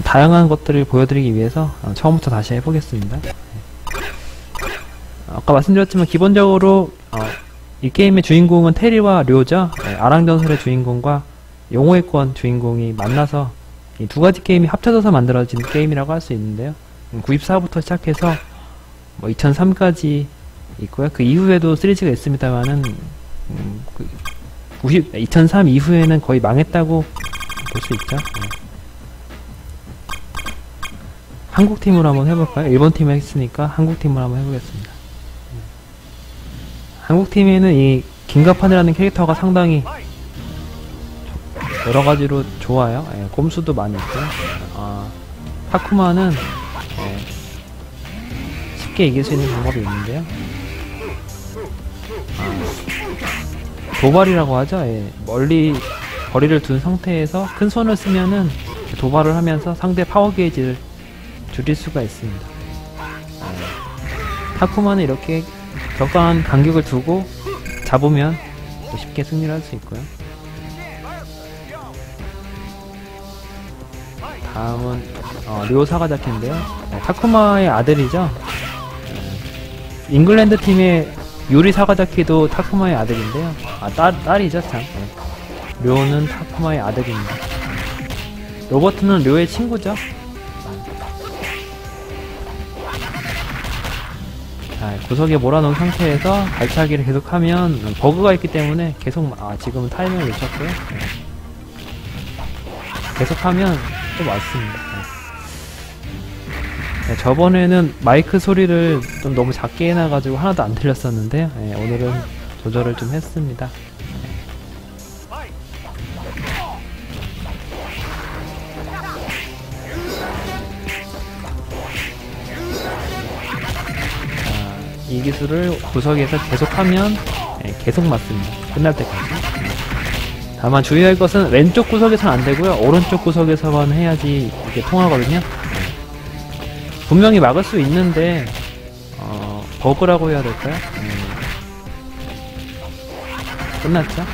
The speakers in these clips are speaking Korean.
다양한 것들을 보여드리기 위해서 처음부터 다시 해보겠습니다. 아까 말씀드렸지만 기본적으로 이 게임의 주인공은 테리와 료죠. 아랑전설의 주인공과 용호의 권 주인공이 만나서 이 두 가지 게임이 합쳐져서 만들어진 게임이라고 할 수 있는데요. 94부터 시작해서 뭐 2003까지 있고요. 그 이후에도 시리즈가 있습니다만은 2003 이후에는 거의 망했다고 볼 수 있죠. 한국팀으로 한번 해볼까요? 일본팀을 했으니까 한국팀으로 한번 해보겠습니다. 한국팀에는 이 긴가판이라는 캐릭터가 상당히 여러가지로 좋아요. 꼼수도 많이 있고요. 타쿠마는 쉽게 이길 수 있는 방법이 있는데요. 도발이라고 하죠. 멀리 거리를 둔 상태에서 큰 손을 쓰면은 도발을 하면서 상대 파워 게이지를 줄일 수가 있습니다. 타쿠마는 이렇게 적당한 간격을 두고 잡으면 쉽게 승리를 할 수 있고요. 다음은 료 사가자키인데요. 타쿠마의 아들이죠. 잉글랜드 팀의 유리 사가자키도 타쿠마의 아들인데요. 딸이죠 참. 료는 타쿠마의 아들입니다. 로버트는 료의 친구죠. 구석에 몰아놓은 상태에서 발차기를 계속하면 버그가 있기 때문에 계속 지금은 타이밍을 놓쳤고요. 계속하면 또 맞습니다. 저번에는 마이크 소리를 좀 너무 작게 해놔가지고 하나도 안 들렸었는데요. 오늘은 조절을 좀 했습니다. 이 기술을 구석에서 계속하면 계속 맞습니다. 끝날 때까지. 다만 주의할 것은 왼쪽 구석에서는 안되고요. 오른쪽 구석에서만 해야지 이게 통하거든요. 분명히 막을 수 있는데 버그라고 해야 될까요? 끝났죠?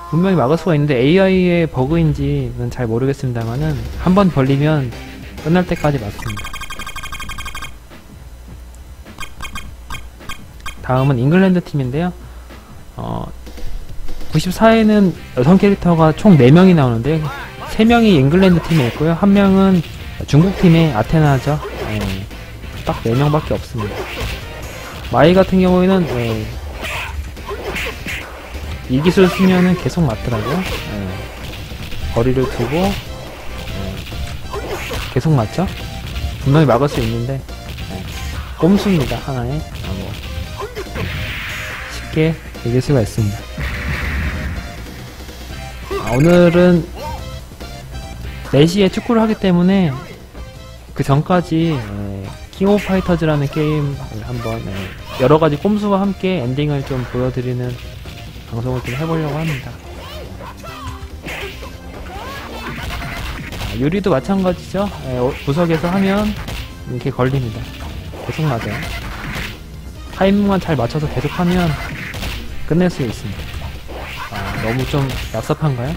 분명히 막을 수가 있는데 AI의 버그인지는 잘 모르겠습니다만은 한번 벌리면 끝날 때까지 맞습니다. 다음은 잉글랜드 팀인데요. 94에는 여성 캐릭터가 총 4명이 나오는데요. 3명이 잉글랜드 팀에 있고요. 1명은 중국 팀의 아테나죠. 딱 4명밖에 없습니다. 마이 같은 경우에는 이 기술 쓰면은 계속 맞더라고요. 거리를 두고 계속 맞죠? 분명히 막을 수 있는데 꼼수입니다. 하나에 쉽게 이길 수가 있습니다. 오늘은 4시에 축구를 하기 때문에 그 전까지 킹 오브 파이터즈라는 게임을 한번 여러가지 꼼수와 함께 엔딩을 좀 보여드리는 방송을 좀 해보려고 합니다. 유리도 마찬가지죠. 구석에서 하면 이렇게 걸립니다. 계속 맞아요. 타이밍만 잘 맞춰서 계속하면 끝낼 수 있습니다. 너무 좀 얍삽한가요?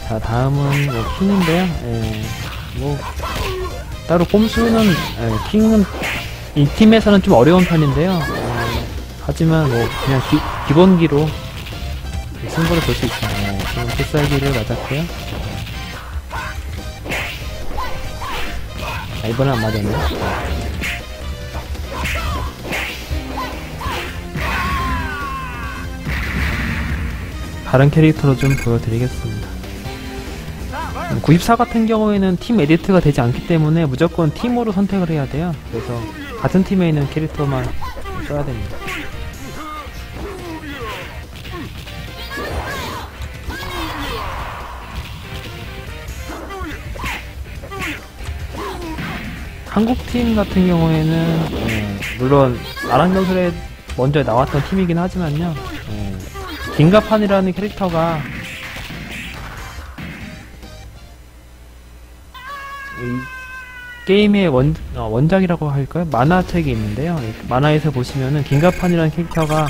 자, 다음은 뭐 킹인데요. 뭐 따로 꼼수는 킹은 이 팀에서는 좀 어려운 편인데요. 하지만 뭐 그냥 기본기로 승부를 볼 수 있습니다. 지금 필살기를 맞았고요. 이번엔 안 맞았네요. 다른 캐릭터로 좀 보여드리겠습니다. 94 같은 경우에는 팀 에디트가 되지 않기 때문에 무조건 팀으로 선택을 해야 돼요. 그래서 같은 팀에 있는 캐릭터만 써야 됩니다. 한국팀 같은 경우에는 물론 아랑전설에 먼저 나왔던 팀이긴 하지만요, 긴가판이라는 캐릭터가 이 게임의 원작이라고 할까요? 만화책이 있는데요. 만화에서 보시면은 긴가판이라는 캐릭터가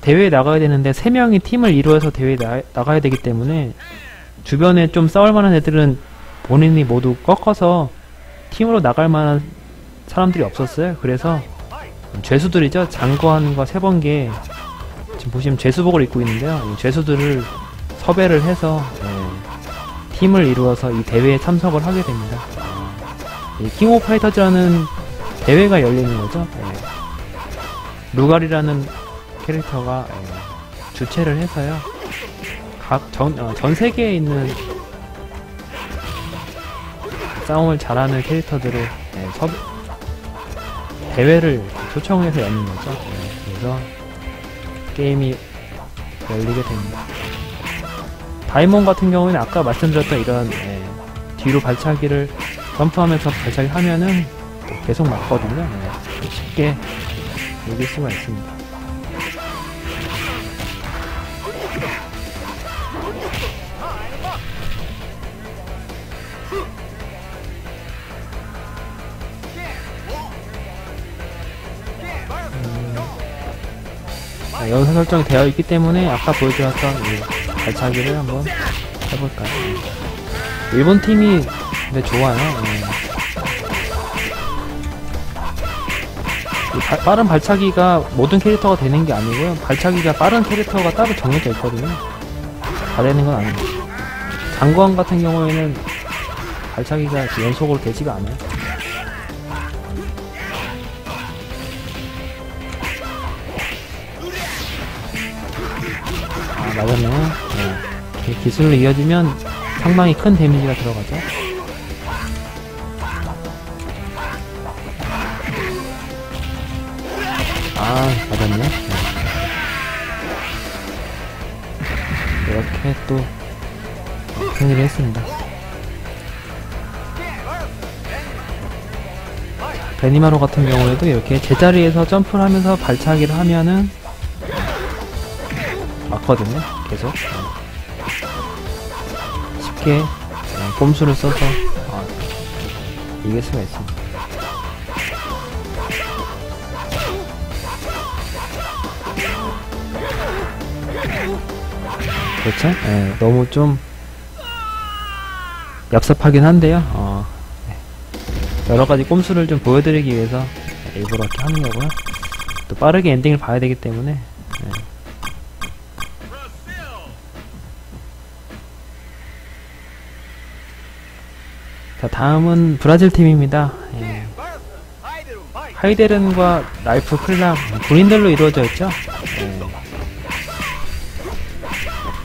대회에 나가야 되는데 3명이 팀을 이루어서 대회에 나가야 되기 때문에 주변에 좀 싸울 만한 애들은 본인이 모두 꺾어서 팀으로 나갈 만한 사람들이 없었어요. 그래서 죄수들이죠. 장거한과 세번개, 지금 보시면 죄수복을 입고 있는데요. 이 죄수들을 섭외를 해서 팀을 이루어서 이 대회에 참석을 하게 됩니다. 이 킹 오브 파이터즈라는 대회가 열리는 거죠. 루갈이라는 캐릭터가 주최를 해서요. 각 전 세계에 있는 싸움을 잘하는 캐릭터들을 대회를 초청해서 여는 거죠. 그래서 게임이 열리게 됩니다. 다이몬 같은 경우에는 아까 말씀드렸던 이런 뒤로 발차기를 점프하면서 발차기 하면은 계속 맞거든요. 쉽게 이길 수가 있습니다. 연사 설정이 되어 있기 때문에 아까 보여드렸던 이 발차기를 한번 해볼까요? 일본 팀이 근데 좋아요. 이 빠른 발차기가 모든 캐릭터가 되는 게 아니고요. 발차기가 빠른 캐릭터가 따로 정해져 있거든요. 다 되는 건 아닙니다. 장관 같은 경우에는 발차기가 연속으로 되지가 않아요. 맞았네요. 기술로 이어지면 상당히 큰 데미지가 들어가죠. 맞았네요. 이렇게 또 승리를 했습니다. 베니마루 같은 경우에도 이렇게 제자리에서 점프를 하면서 발차기를 하면은 맞거든요. 계속 쉽게 꼼수를 써서 이길 수가 있습니다. 그렇죠? 너무 좀 얍삽하긴 한데요. 여러가지 꼼수를 좀 보여드리기 위해서 일부러 이렇게 하는 거고요. 또 빠르게 엔딩을 봐야 되기 때문에 자, 다음은 브라질 팀입니다. 하이데른과 라이프 클락, 군인들로 이루어져 있죠.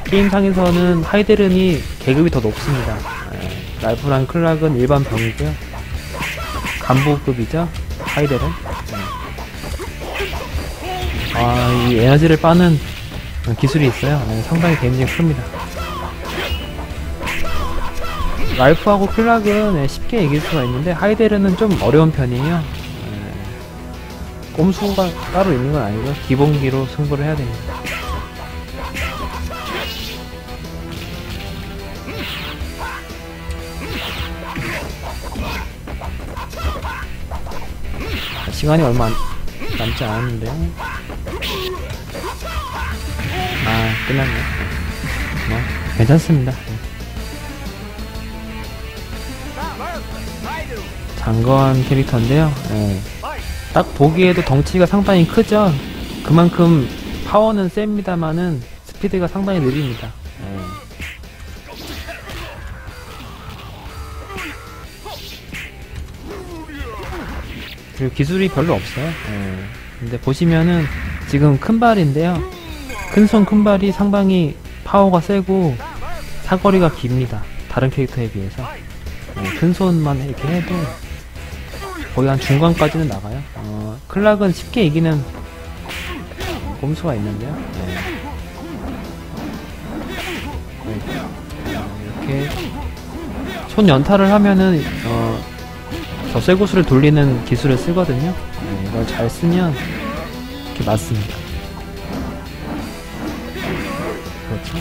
게임상에서는 하이데른이 계급이 더 높습니다. 라이프랑 클락은 일반 병이고요. 간부급이죠. 하이데른. 이 에너지를 빠는 기술이 있어요. 상당히 데미지가 큽니다. 라이프하고 클락은 쉽게 이길 수가 있는데 하이데르는 좀 어려운 편이에요. 꼼수가 따로 있는 건 아니고요. 기본기로 승부를 해야 됩니다. 시간이 얼마 남지 않았는데요. 끝났네요. 괜찮습니다. 장거한 캐릭터인데요. 딱 보기에도 덩치가 상당히 크죠. 그만큼 파워는 셉니다만은 스피드가 상당히 느립니다. 그리고 기술이 별로 없어요. 근데 보시면은 지금 큰발인데요. 큰손 큰발이 상당히 파워가 세고 사거리가 깁니다. 다른 캐릭터에 비해서. 큰손만 이렇게 해도 거의 한 중간까지는 나가요. 클락은 쉽게 이기는 꼼수가 있는데요. 이렇게 손 연타를 하면은 저 쇠구슬을 돌리는 기술을 쓰거든요. 이걸 잘 쓰면 이렇게 맞습니다. 그렇죠.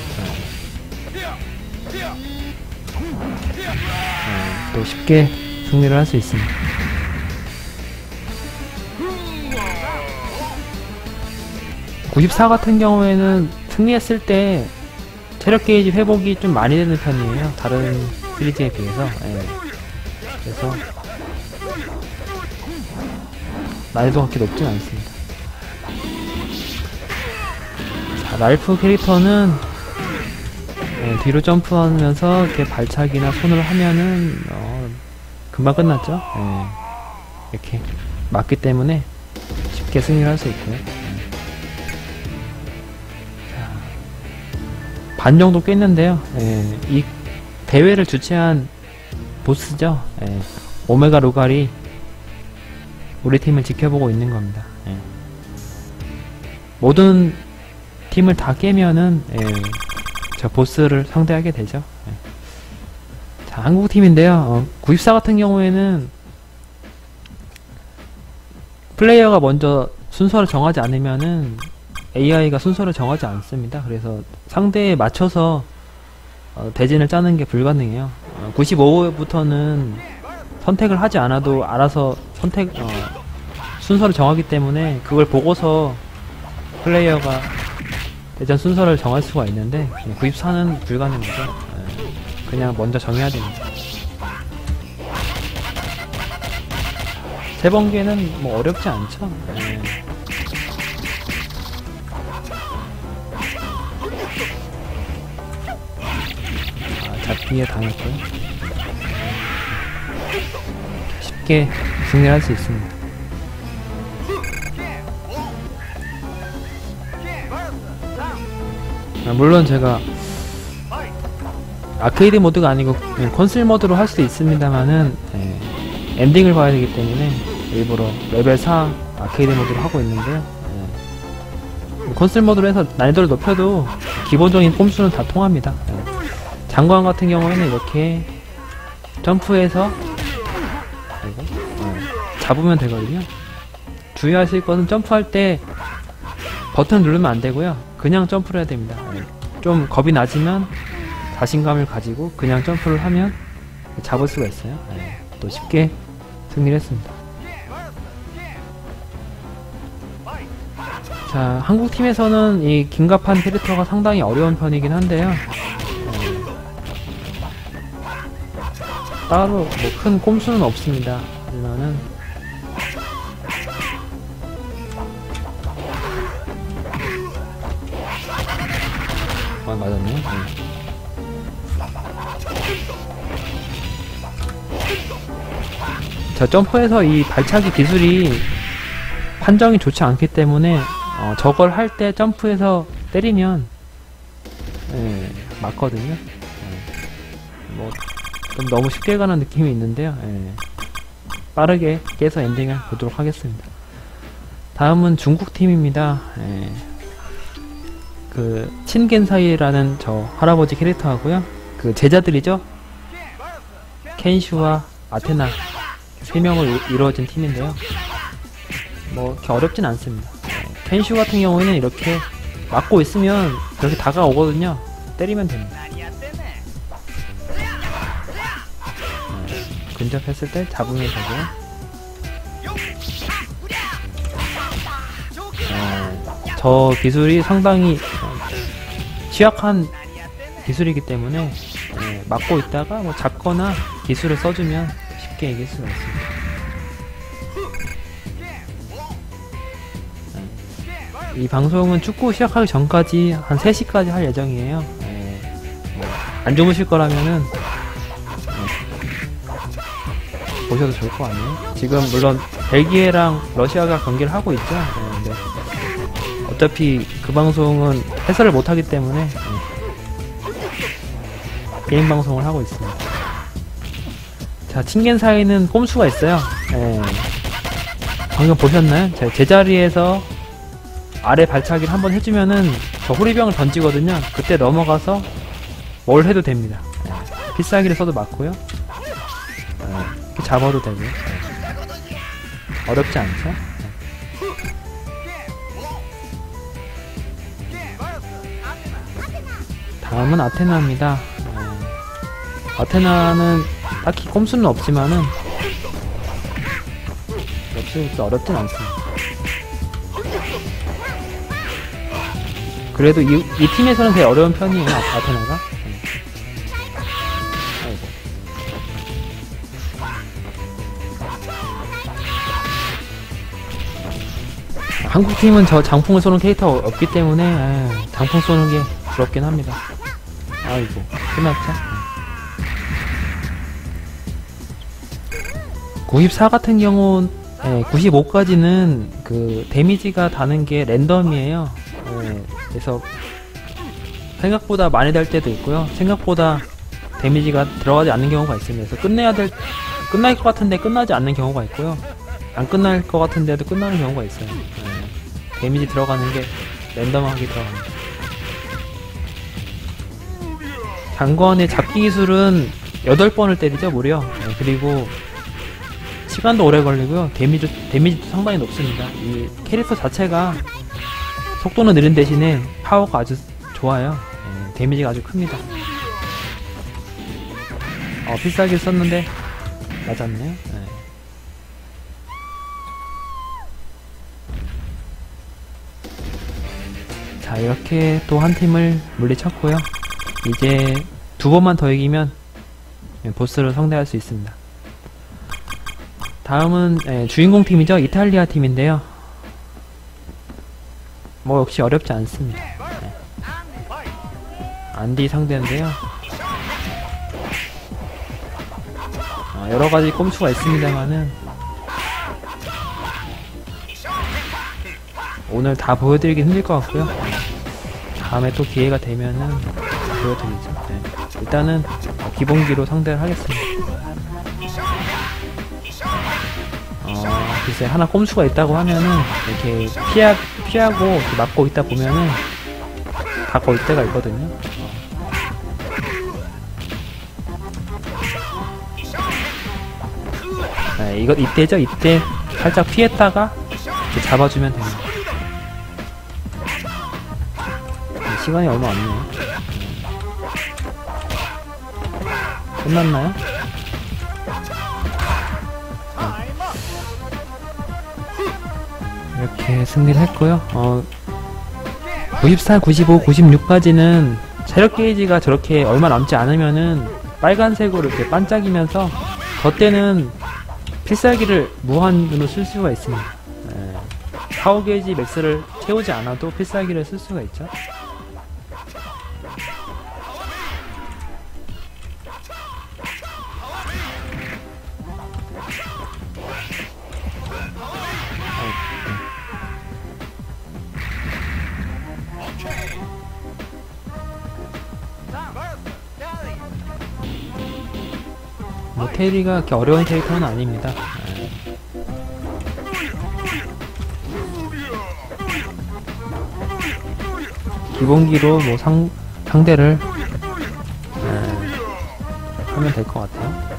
또 쉽게 승리를 할 수 있습니다. (94) 같은 경우에는 승리했을 때 체력 게이지 회복이 좀 많이 되는 편이에요. 다른 시리즈에 비해서. 그래서 난이도가 그렇게 높진 않습니다. 자, 랄프 캐릭터는 뒤로 점프하면서 이렇게 발차기나 손을 하면은 금방 끝났죠. 이렇게 맞기 때문에 쉽게 승리를 할 수 있고요. 반 정도 깼는데요. 이 대회를 주최한 보스죠. 오메가 루갈이 우리 팀을 지켜보고 있는 겁니다. 모든 팀을 다 깨면은 저 보스를 상대하게 되죠. 자, 한국 팀인데요. (94) 같은 경우에는 플레이어가 먼저 순서를 정하지 않으면은 AI가 순서를 정하지 않습니다. 그래서 상대에 맞춰서 대진을 짜는 게 불가능해요. (95회부터는) 선택을 하지 않아도 알아서 순서를 정하기 때문에 그걸 보고서 플레이어가 대전 순서를 정할 수가 있는데 (94는) 불가능하죠. 그냥 먼저 정해야 됩니다. 3번개는 뭐 어렵지 않죠. 잡기에 당했고요. 쉽게 승리할 수 있습니다. 물론 제가 아케이드 모드가 아니고 콘솔 모드로 할 수도 있습니다만은 엔딩을 봐야 되기 때문에 일부러 레벨 4 아케이드 모드로 하고 있는데요. 콘솔 모드로 해서 난이도를 높여도 기본적인 꼼수는 다 통합니다. 장관 같은 경우에는 이렇게 점프해서 잡으면 되거든요. 주의하실 것은 점프할 때 버튼 누르면 안 되고요. 그냥 점프를 해야 됩니다. 좀 겁이 나지만 자신감을 가지고 그냥 점프를 하면 잡을 수가 있어요. 또 쉽게 승리를 했습니다. 자, 한국팀에서는 이 김갑한 캐릭터가 상당히 어려운 편이긴 한데요. 따로 뭐 큰 꼼수는 없습니다. 하지만은 맞았네요. 자, 점프에서 이 발차기 기술이 판정이 좋지 않기 때문에 저걸 할 때 점프해서 때리면 맞거든요. 뭐 좀 너무 쉽게 가는 느낌이 있는데요. 빠르게 깨서 엔딩을 보도록 하겠습니다. 다음은 중국팀입니다. 그 친겐사이라는 저 할아버지 캐릭터 하고요. 그 제자들이죠. 켄슈와 아테나 3명을 이루어진 팀인데요. 뭐 이렇게 어렵진 않습니다. 켄슈 같은 경우에는 이렇게 막고 있으면 그렇게 다가오거든요. 때리면 됩니다. 근접했을 때 잡으면 되고요. 저 기술이 상당히 취약한 기술이기 때문에 막고 있다가 뭐 잡거나 기술을 써주면 쉽게 이길 수가 있습니다. 이 방송은 축구 시작하기 전까지 한 3시까지 할 예정이에요. 안 주무실 거라면은 보셔도 좋을 것 같네요. 지금 물론 벨기에랑 러시아가 경기를 하고 있죠. 근데 어차피 그 방송은 해설을 못하기 때문에 게임 방송을 하고 있습니다. 자, 친겐사이는 꼼수가 있어요. 방금 보셨나요? 제자리에서 아래 발차기를 한번 해주면은 저 호리병을 던지거든요. 그때 넘어가서 뭘 해도 됩니다. 필살기를 써도 맞고요. 이렇게 잡아도 되고요. 어렵지 않죠? 다음은 아테나입니다. 아테나는 딱히 꼼수는 없지만은 역시 어렵진 않습니다. 그래도 이 팀에서는 되게 어려운 편이에요, 아테나가. 아이고. 한국 팀은 저 장풍을 쏘는 캐릭터가 없기 때문에 장풍 쏘는 게 부럽긴 합니다. 아이고, 끝났죠? 94 같은 경우는 95까지는 그 데미지가 다는 게 랜덤이에요. 그래서 생각보다 많이 달 때도 있고요. 생각보다 데미지가 들어가지 않는 경우가 있습니다. 그래서 끝날 것 같은데 끝나지 않는 경우가 있고요. 안 끝날 것 같은데도 끝나는 경우가 있어요. 데미지 들어가는 게 랜덤하게 들어갑니다. 장관의 잡기 기술은 8번을 때리죠, 무려. 그리고 시간도 오래 걸리고요. 데미지도 상당히 높습니다. 이 캐릭터 자체가 속도는 느린 대신에 파워가 아주 좋아요. 데미지가 아주 큽니다. 필살기를 썼는데 맞았네요. 자, 이렇게 또 한 팀을 물리쳤고요. 이제 2번만 더 이기면 보스를 상대할 수 있습니다. 다음은 주인공 팀이죠. 이탈리아 팀인데요. 뭐 역시 어렵지 않습니다. 안디 상대인데요. 여러가지 꼼수가 있습니다만은 오늘 다 보여드리기 힘들 것 같고요. 다음에 또 기회가 되면은 보여드리죠. 일단은 기본기로 상대를 하겠습니다. 글쎄 하나 꼼수가 있다고 하면은 이렇게 피하고 이렇게 막고 있다 보면은 다 걸 때가 있거든요. 이때죠. 이때 살짝 피했다가 이렇게 잡아주면 됩니다. 시간이 얼마 안 네요. 끝났나요? 이렇게 승리를 했고요. 94, 95, 96까지는 체력 게이지가 저렇게 얼마 남지 않으면은 빨간색으로 이렇게 반짝이면서 덧대는 필살기를 무한으로 쓸 수가 있습니다. 파워 게이지 맥스를 채우지 않아도 필살기를 쓸 수가 있죠. 뭐 테리가 그렇게 어려운 캐릭터는 아닙니다. 기본기로 뭐 상대를 하면 될 것 같아요.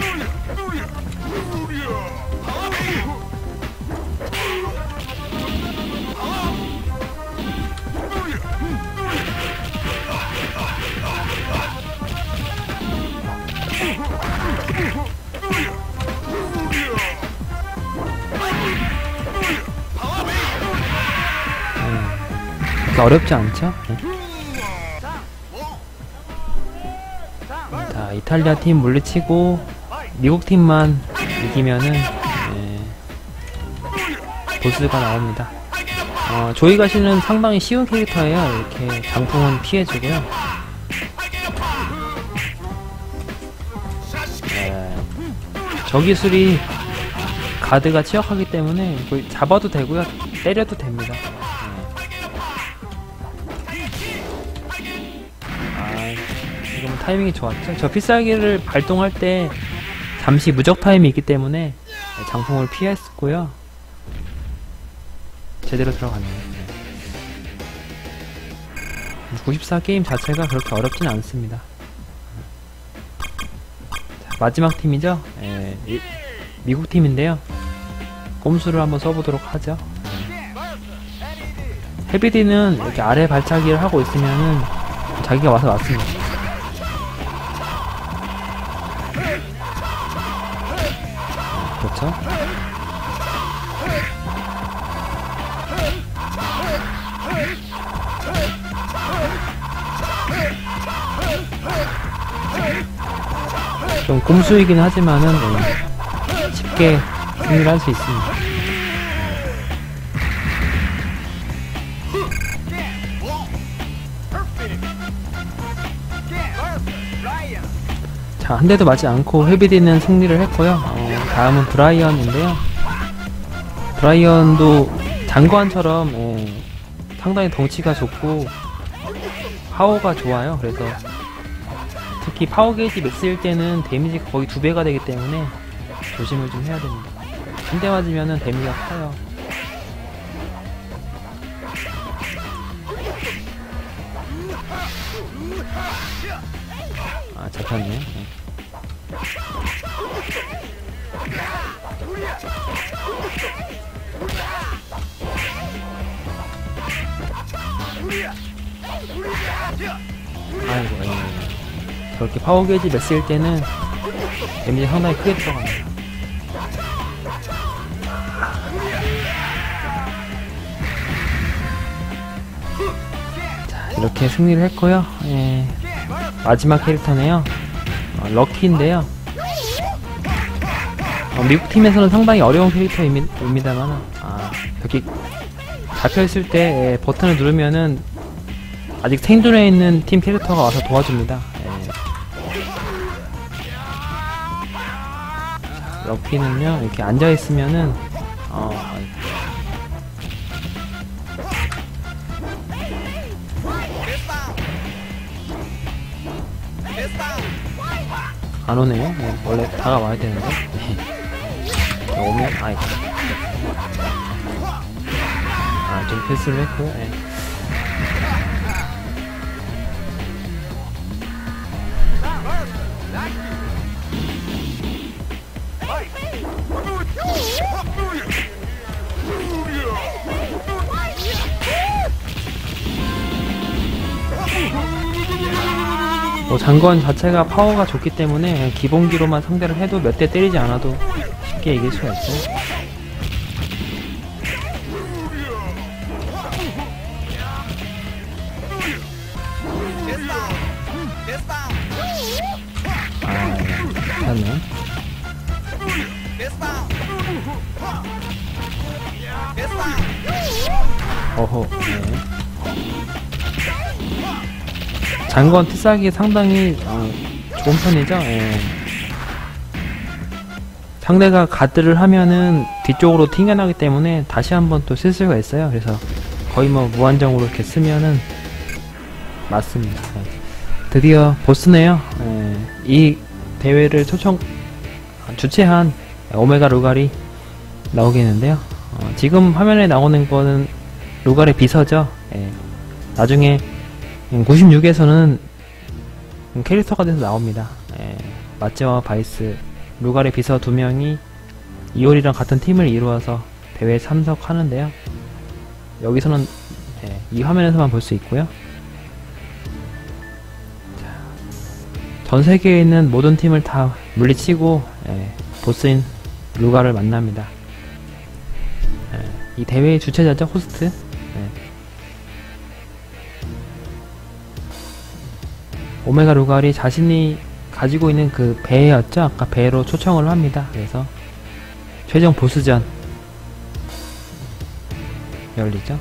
어렵지 않죠? 자, 이탈리아 팀 물리치고 미국 팀만 이기면은 보스가 나옵니다. 조이 가시는 상당히 쉬운 캐릭터예요. 이렇게 장풍은 피해주고요. 저 기술이 가드가 취약하기 때문에 잡아도 되고요, 때려도 됩니다. 지금은 타이밍이 좋았죠. 저 필살기를 발동할 때 잠시 무적 타임이 있기 때문에 장풍을 피했고요. 제대로 들어갔네요. 94 게임 자체가 그렇게 어렵진 않습니다. 자, 마지막 팀이죠. 미국 팀인데요. 꼼수를 한번 써보도록 하죠. 헤비디는 이렇게 아래 발차기를 하고 있으면은 자기가 와서 맞습니다. 그렇죠? 좀 꼼수이긴 하지만은 쉽게 승리를 할 수 있습니다. 자, 한 대도 맞지 않고 헤비디는 승리를 했고요. 다음은 브라이언인데요. 브라이언도 장관처럼 상당히 덩치가 좋고 파워가 좋아요. 그래서 특히 파워 게이지 맥스일 때는 데미지가 거의 2배가 되기 때문에 조심을 좀 해야 됩니다. 한 대 맞으면은 데미지가 커요. 아, 잡혔네. 아이고, 그렇게 파워 게이지 맥스일 때는 데미지 상당히 크게 들어갑니다. 자, 이렇게 승리를 했고요. 마지막 캐릭터네요. 럭키인데요. 미국 팀에서는 상당히 어려운 캐릭터입니다만, 여기 잡혀있을 때 버튼을 누르면은 아직 생존해 있는 팀 캐릭터가 와서 도와줍니다. 럭키는요, 이렇게 앉아있으면은 안 오네요. 원래 다가와야 되는데. 오면, 좀 패스를 했고, 장관 자체가 파워가 좋기 때문에 기본기로만 상대를 해도 몇 대 때리지 않아도 쉽게 이길 수가 있어요. 괜찮네. 어허, 장건 필살기 상당히 좋은 편이죠. 상대가 가드를 하면은 뒤쪽으로 튕겨나기 때문에 다시 한번 또 쓸 수가 있어요. 그래서 거의 뭐 무한정으로 이렇게 쓰면은 맞습니다. 드디어 보스네요. 이 대회를 주최한 오메가 루갈이 나오겠는데요. 지금 화면에 나오는 거는 루갈의 비서죠. 나중에 96에서는 캐릭터가 돼서 나옵니다. 마츠와 바이스, 루갈의 비서 2명이 이올이랑 같은 팀을 이루어서 대회에 참석하는데요. 여기서는 이 화면에서만 볼 수 있고요. 전 세계에 있는 모든 팀을 다 물리치고 보스인 루갈을 만납니다. 이 대회의 주최자죠, 호스트. 오메가 루갈이 자신이 가지고 있는 그 배였죠? 아까 배로 초청을 합니다. 그래서 최종 보스전 열리죠.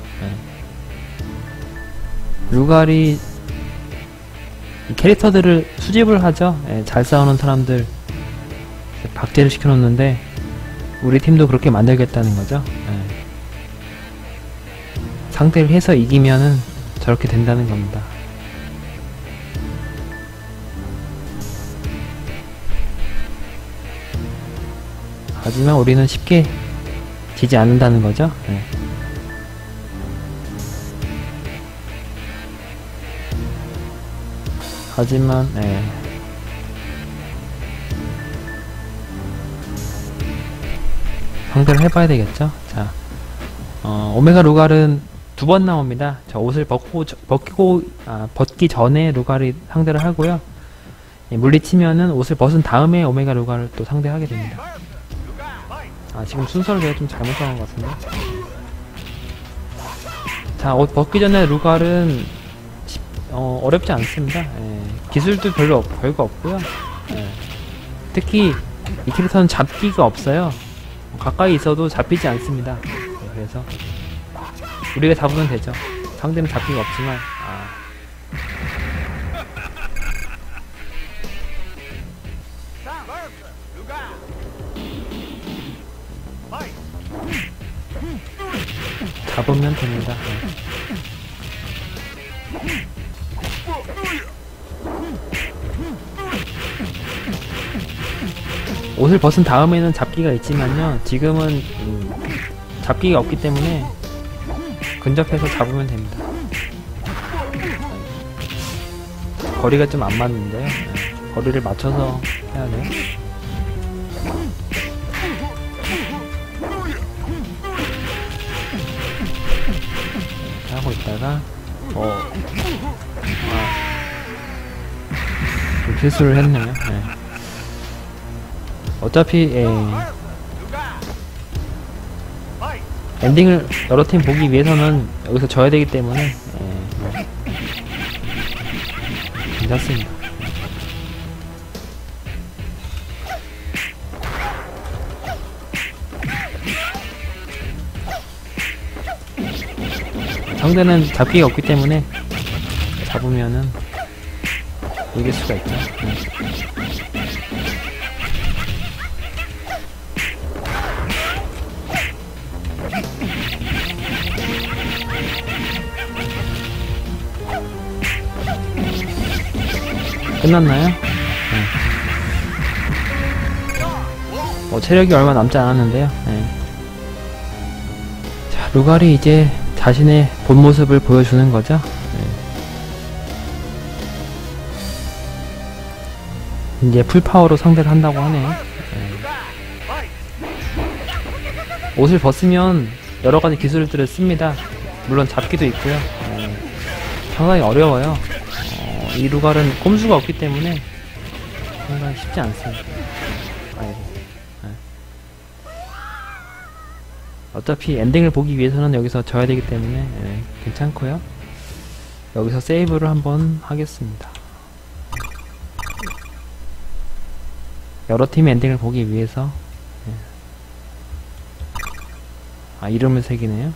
루갈이 캐릭터들을 수집을 하죠. 잘 싸우는 사람들 박제를 시켜놓는데 우리 팀도 그렇게 만들겠다는 거죠. 상대를 해서 이기면은 저렇게 된다는 겁니다. 하지만 우리는 쉽게 지지 않는다는 거죠. 하지만 상대를 해봐야 되겠죠. 자, 오메가 루갈은 2번 나옵니다. 저 옷을 벗기 전에 루갈이 상대를 하고요. 물리치면은 옷을 벗은 다음에 오메가 루가를 또 상대하게 됩니다. 아, 지금 순서를 제가 좀 잘못 정한 것 같은데. 자, 옷 벗기 전에 루갈은 어렵지 않습니다. 예, 기술도 별거 없고요. 예, 특히 이 캐릭터는 잡기가 없어요. 가까이 있어도 잡히지 않습니다. 예, 그래서 우리가 잡으면 되죠. 상대는 잡기가 없지만. 잡으면 됩니다. 옷을 벗은 다음에는 잡기가 있지만요, 지금은 잡기가 없기 때문에 근접해서 잡으면 됩니다. 거리가 좀 안 맞는데요. 거리를 맞춰서 해야 돼요. 하고 있다가 실수를 했네요. 네. 어차피 엔딩을 여러 팀 보기 위해서는 여기서 져야 되기 때문에 괜찮습니다. 상대는 잡기가 없기 때문에 잡으면은 이길 수가 있죠. 끝났나요? 체력이 얼마 남지 않았는데요. 자, 루갈이 이제 자신의 본 모습을 보여주는 거죠. 이제 풀파워로 상대를 한다고 하네요. 옷을 벗으면 여러가지 기술들을 씁니다. 물론 잡기도 있고요. 상당히 어려워요. 이 루갈은 꼼수가 없기 때문에 상당히 쉽지 않습니다. 어차피 엔딩을 보기 위해서는 여기서 져야 되기 때문에 괜찮고요. 여기서 세이브를 한번 하겠습니다. 여러 팀의 엔딩을 보기 위해서 이름을 새기네요.